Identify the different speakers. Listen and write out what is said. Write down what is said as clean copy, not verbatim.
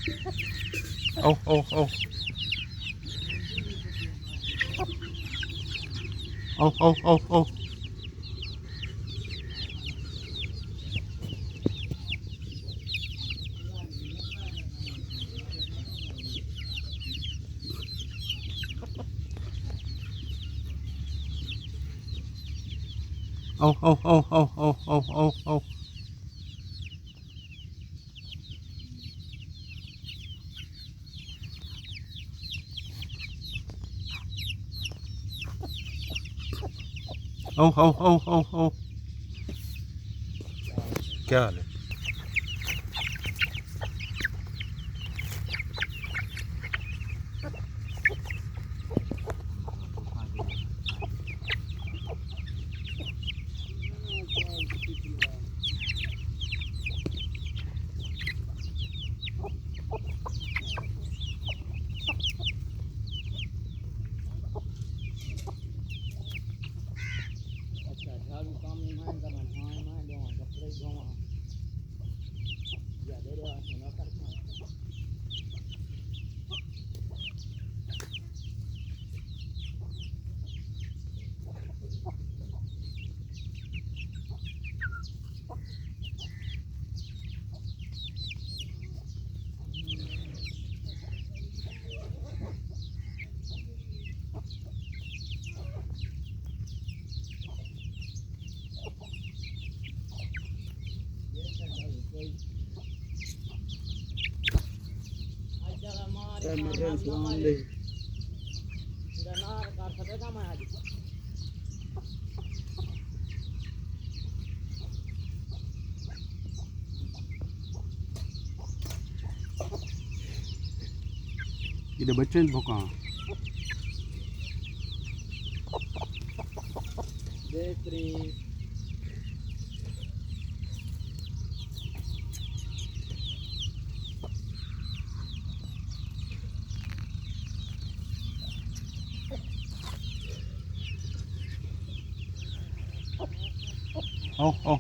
Speaker 1: Oh. Oh. Oh. Oh. क्या हाल है?
Speaker 2: अच्छा झाड़ू काम में मैं करना हाँ मैं देवा कपड़े धोवा या दे देवा सुना करना ये सब कोई आज जरा मार मेरे सलाम दे तेरा नार कर सकेगा मैं आज
Speaker 1: इधर बच्चे भूखा
Speaker 2: देख रही
Speaker 1: Oh.